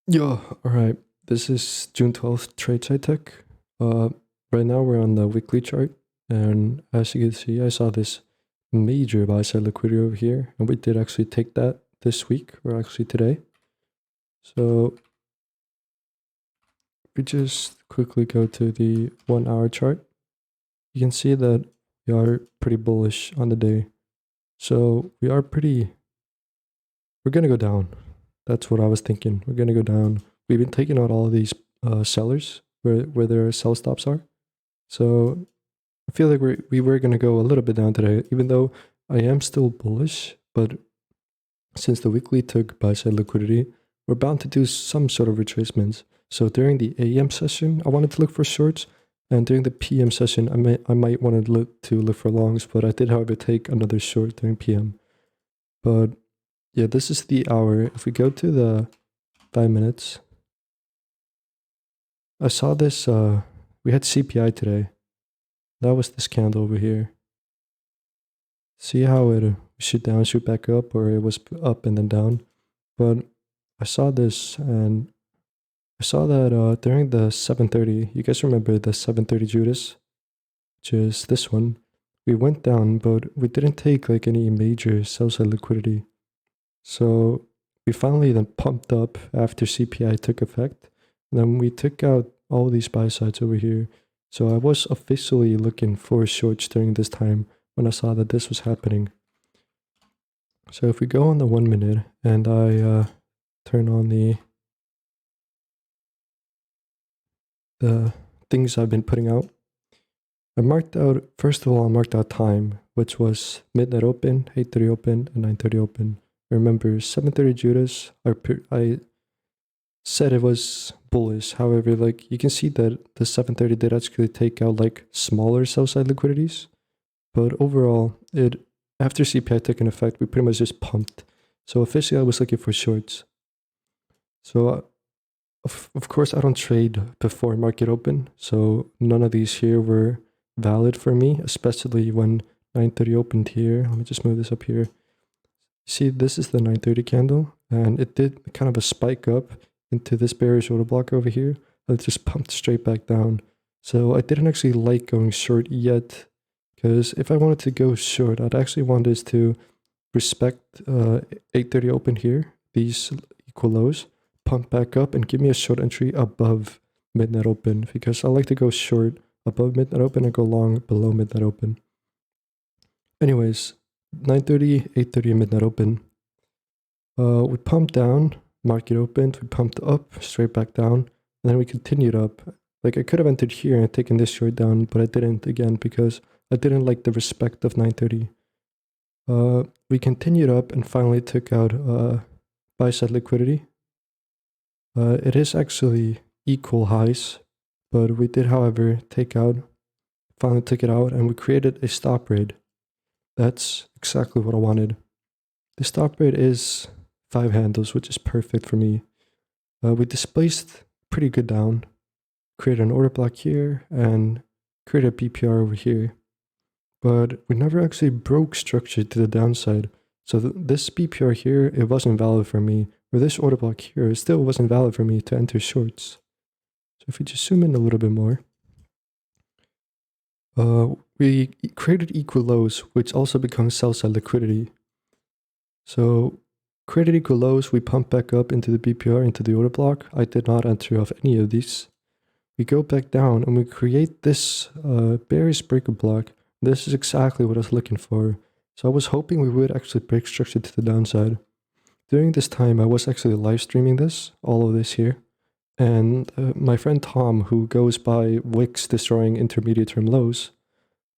Yo, all right. This is June 12th trade side tech. Uh, right now we're on the weekly chart, and as you can see, I saw this major buy side liquidity over here, and we did actually take that this week, or actually today. So we just quickly go to the 1 hour chart. You can see that we are pretty bullish on the day. So we're gonna go down. That's what I was thinking. We're gonna go down. We've been taking out all of these sellers where their sell stops are. So I feel like we were gonna go a little bit down today, even though I am still bullish. But since the weekly took buy side liquidity, we're bound to do some sort of retracements. So during the AM session, I wanted to look for shorts, and during the PM session, I might want to look for longs. But I did, however, take another short during PM. But yeah, this is the hour. If we go to the 5 minutes, I saw this. We had CPI today. That was this candle over here. See how it shoot down, shoot back up, or it was up and then down. But I saw this, and I saw that during the 7:30. You guys remember the 7:30 Judas, which is this one. We went down, but we didn't take like any major sell side liquidity. So we finally then pumped up after CPI took effect. And then we took out all these buy sides over here. So I was officially looking for shorts during this time when I saw that this was happening. So if we go on the 1 minute and I turn on the things I've been putting out, I marked out, first of all, I marked out time, which was midnight open, 8:30 open, and 9:30 open. Remember, 7:30 Judas, I said it was bullish. However, like you can see that the 7:30 did actually take out like smaller sell side liquidities. But overall, it after CPI took an effect, we pretty much just pumped. So officially, I was looking for shorts. So of course, I don't trade before market open. So none of these here were valid for me, especially when 9:30 opened here. Let me just move this up here. See, this is the 9:30 candle, and it did kind of a spike up into this bearish order block over here, and it just pumped straight back down. So I didn't actually like going short yet, because if I wanted to go short, I'd actually want this to respect 8:30 open here, these equal lows, pump back up and give me a short entry above midnight open, because I like to go short above midnight open and go long below midnight open. Anyways, 9:30, 8:30, and midnight open. We pumped down, market opened, we pumped up, straight back down, and then we continued up. Like I could have entered here and taken this short down, but I didn't again because I didn't like the respect of 9:30. We continued up and finally took out buy side liquidity. It is actually equal highs, but we did, however, finally took it out, and we created a stop rate. That's exactly what I wanted. The stop rate is 5 handles, which is perfect for me. We displaced pretty good down, created an order block here, and created a BPR over here. But we never actually broke structure to the downside. So this BPR here, it wasn't valid for me. Or this order block here, it still wasn't valid for me to enter shorts. So if we just zoom in a little bit more, we created equal lows, which also becomes sell side liquidity. So created equal lows, we pump back up into the BPR, into the order block. I did not enter off any of these. We go back down and we create this bearish breaker block. This is exactly what I was looking for. So I was hoping we would actually break structure to the downside. During this time, I was actually live streaming this, all of this here. And my friend Tom, who goes by Wix destroying intermediate term lows,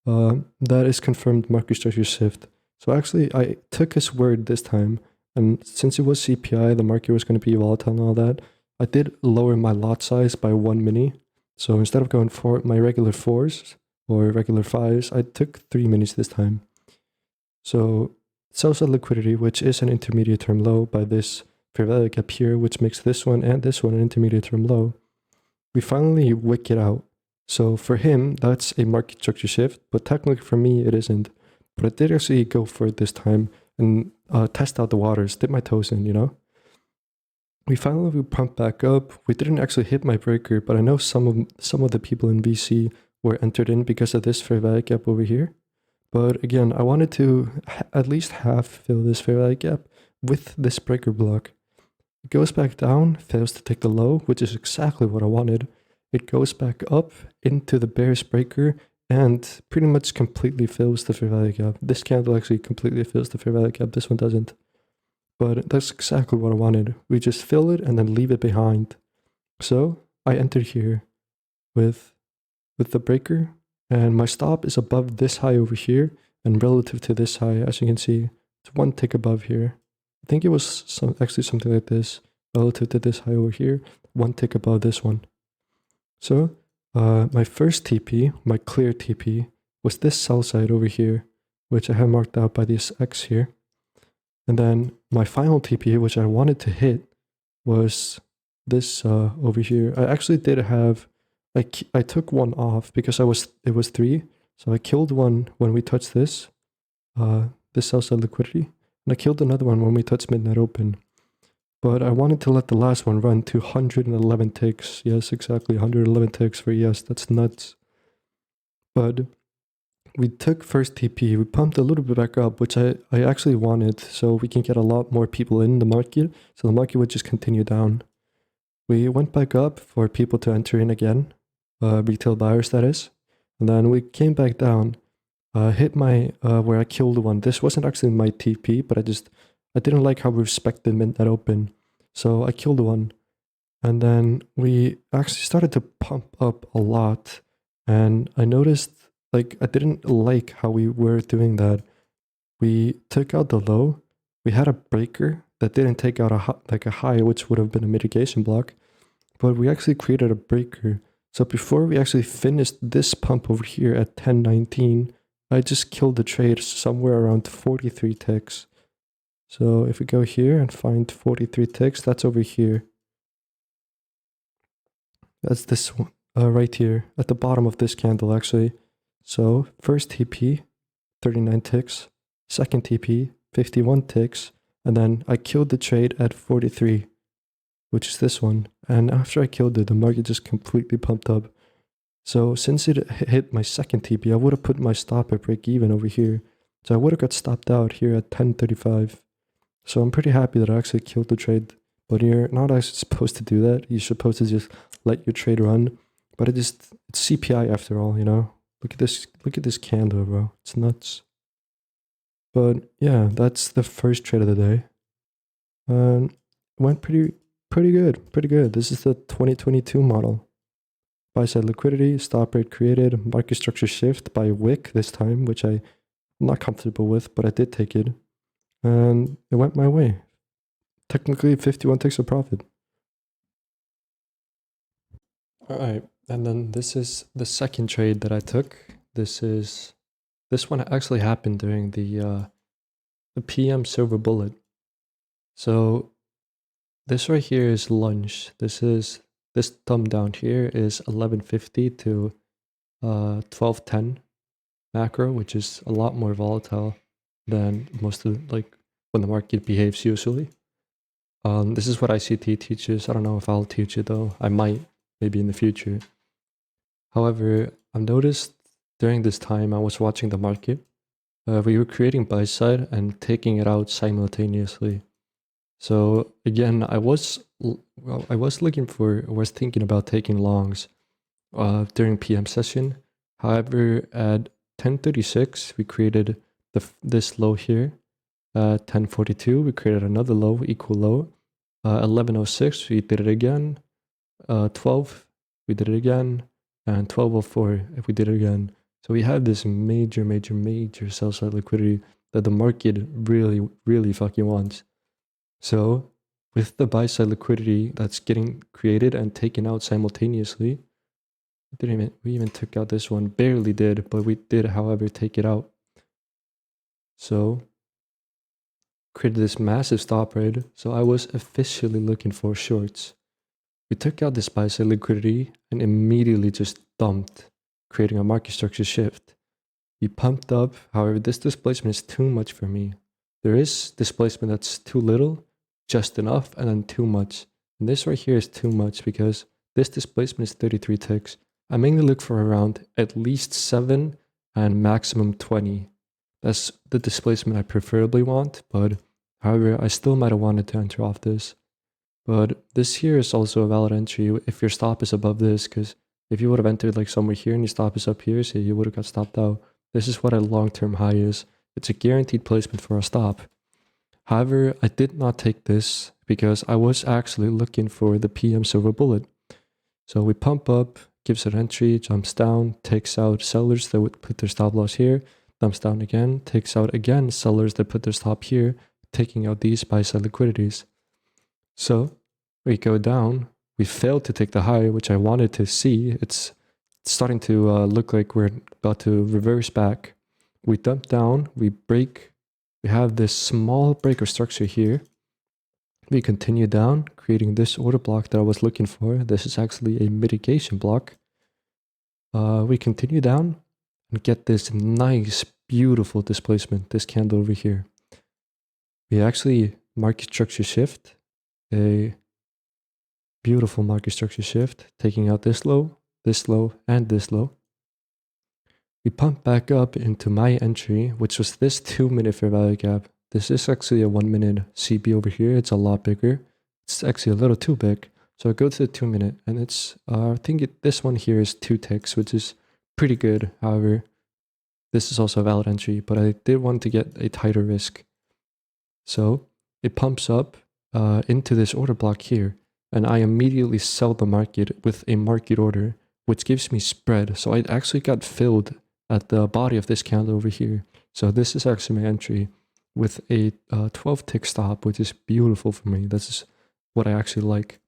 that is confirmed market structure shift. So actually, I took his word this time. And since it was CPI, the market was going to be volatile and all that, I did lower my lot size by 1 mini. So instead of going for my regular 4s or regular 5s, I took 3 minis this time. So sell side liquidity, which is an intermediate term low by this fair value gap here, which makes this one and this one an intermediate term low. We finally wick it out. So for him, that's a market structure shift, but technically for me, it isn't. But I did actually go for it this time and test out the waters, dip my toes in, you know? we finally pumped back up. We didn't actually hit my breaker, but I know some of the people in VC were entered in because of this fair value gap over here. But again, I wanted to at least half fill this fair value gap with this breaker block. It goes back down, fails to take the low, which is exactly what I wanted. It goes back up into the bearish breaker and pretty much completely fills the fair value gap. This candle actually completely fills the fair value gap. This one doesn't. But that's exactly what I wanted. We just fill it and then leave it behind. So I entered here with the breaker, and my stop is above this high over here, and relative to this high, as you can see, it's one tick above here. I think it was actually something like this, relative to this high over here, one tick above this one. So my first TP, my clear TP, was this sell side over here, which I have marked out by this X here. And then my final TP, which I wanted to hit, was this over here. I actually did have, I took one off because it was 3. So I killed one when we touched this sell side liquidity. And I killed another one when we touched midnight open. But I wanted to let the last one run to 111 ticks. Yes, exactly, 111 ticks for ES. That's nuts. But we took first TP. We pumped a little bit back up, which I actually wanted, so we can get a lot more people in the market. So the market would just continue down. We went back up for people to enter in again, retail buyers, that is. And then we came back down, hit my, where I killed one. This wasn't actually my TP, but I didn't like how we respected midnight open. So I killed one. And then we actually started to pump up a lot. And I noticed, like, I didn't like how we were doing that. We took out the low. We had a breaker that didn't take out a high, which would have been a mitigation block. But we actually created a breaker. So before we actually finished this pump over here at 10.19, I just killed the trade somewhere around 43 ticks. So if we go here and find 43 ticks, that's over here. That's this one right here at the bottom of this candle, actually. So first TP, 39 ticks. Second TP, 51 ticks. And then I killed the trade at 43, which is this one. And after I killed it, the market just completely pumped up. So since it hit my second TP, I would have put my stop at break even over here. So I would have got stopped out here at 10.35. So I'm pretty happy that I actually killed the trade. But you're not actually supposed to do that. You're supposed to just let your trade run. But it's CPI after all, you know? Look at this candle, bro. It's nuts. But yeah, that's the first trade of the day. And it went pretty good. This is the 2022 model. Buy side liquidity, stop rate created, market structure shift by wick this time, which I'm not comfortable with, but I did take it. And it went my way. Technically 51 ticks of profit. Alright, and then this is the second trade that I took. This one actually happened during the PM silver bullet. So this right here is lunge. This thumb down here is 1150 to 1210 macro, which is a lot more volatile than most of when the market behaves usually. This is what ICT teaches. I don't know if I'll teach it though. I might, maybe in the future. However, I've noticed during this time I was watching the market, we were creating buy side and taking it out simultaneously. So again, I was thinking about taking longs during PM session. However, at 10:36 we created this low here. 10:42 we created another low, equal low. 11:06 we did it again. 12 we did it again, and 12:04 if we did it again. So we have this major sell side liquidity that the market really fucking wants. So with the buy side liquidity that's getting created and taken out simultaneously, we even took out this one, barely did, but we did, however, take it out. So created this massive stop rate. So I was officially looking for shorts. We took out this buy side liquidity and immediately just dumped, creating a market structure shift. We pumped up. However, this displacement is too much for me. There is displacement that's too little, just enough, and then too much. And this right here is too much because this displacement is 33 ticks. I mainly look for around at least 7 and maximum 20. That's the displacement I preferably want, but however, I still might have wanted to enter off this. But this here is also a valid entry if your stop is above this, because if you would have entered like somewhere here and your stop is up here, say you would have got stopped out. This is what a long-term high is. It's a guaranteed placement for a stop. However, I did not take this because I was actually looking for the PM silver bullet. So we pump up, gives an entry, jumps down, takes out sellers that would put their stop loss here, jumps down again, takes out again sellers that put their stop here, taking out these buy-side liquidities. So we go down, we failed to take the high, which I wanted to see. It's starting to look like we're about to reverse back. We dump down, we break, we have this small breaker structure here. We continue down, creating this order block that I was looking for. This is actually a mitigation block. We continue down and get this nice, beautiful displacement, this candle over here. We actually market structure shift, a beautiful market structure shift, taking out this low, and this low. We pump back up into my entry, which was this 2-minute fair value gap. This is actually a 1-minute CB over here. It's a lot bigger. It's actually a little too big. So I go to the 2-minute, and it's, I think this one here is 2 ticks, which is pretty good. However, this is also a valid entry, but I did want to get a tighter risk. So it pumps up into this order block here, and I immediately sell the market with a market order, which gives me spread. So I actually got filled at the body of this candle over here. So this is actually my entry with a 12-tick stop, which is beautiful for me. This is what I actually like.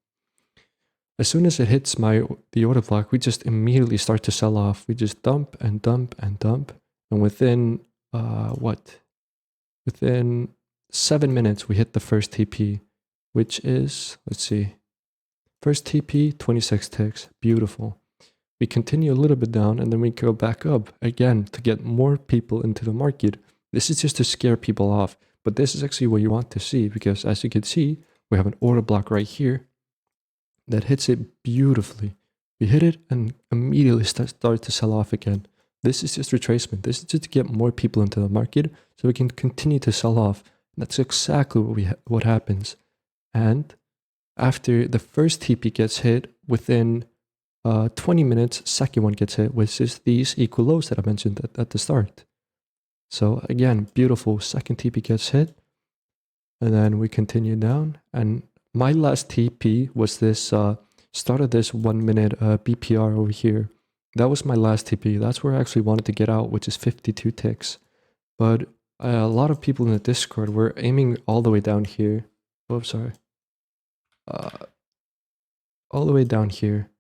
As soon as it hits the order block, we just immediately start to sell off. We just dump and dump and dump. And within, within 7 minutes, we hit the first TP, which is, let's see, first TP, 26 ticks, beautiful. We continue a little bit down and then we go back up again to get more people into the market. This is just to scare people off, but this is actually what you want to see because as you can see, we have an order block right here that hits it beautifully. We hit it and immediately start to sell off again. This is just retracement. This is just to get more people into the market so we can continue to sell off. That's exactly what happens. And after the first TP gets hit, within 20 minutes, second one gets hit, which is these equal lows that I mentioned at the start. So again, beautiful, second TP gets hit, and then we continue down. And my last TP was this, started this 1-minute BPR over here. That was my last TP. That's where I actually wanted to get out, which is 52 ticks. But a lot of people in the Discord were aiming all the way down here. Oh, sorry. All the way down here,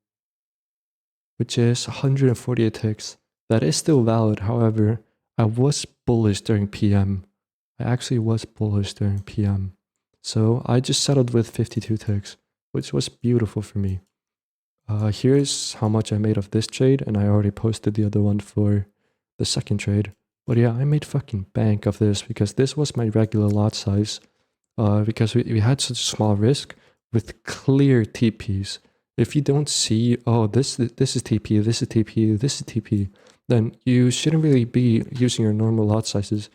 which is 148 ticks. That is still valid. However, I was bullish during PM. I actually was bullish during PM. So I just settled with 52 ticks, which was beautiful for me. Here's how much I made of this trade, and I already posted the other one for the second trade. But yeah, I made fucking bank of this because this was my regular lot size. Because we had such a small risk with clear TPs. If you don't see, oh, this is TP, this is TP, this is TP, then you shouldn't really be using your normal lot sizes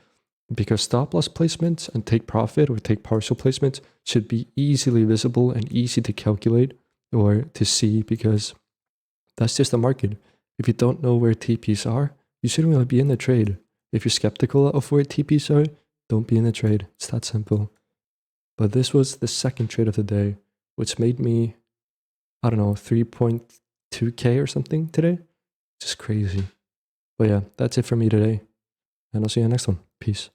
because stop loss placements and take profit or take partial placements should be easily visible and easy to calculate or to see because that's just the market. If you don't know where TPs are, you shouldn't really be in the trade. If you're skeptical of where TPs are, don't be in the trade. It's that simple. But this was the second trade of the day, which made me, I don't know, 3.2K or something today. Just crazy. But yeah, that's it for me today. And I'll see you next one. Peace.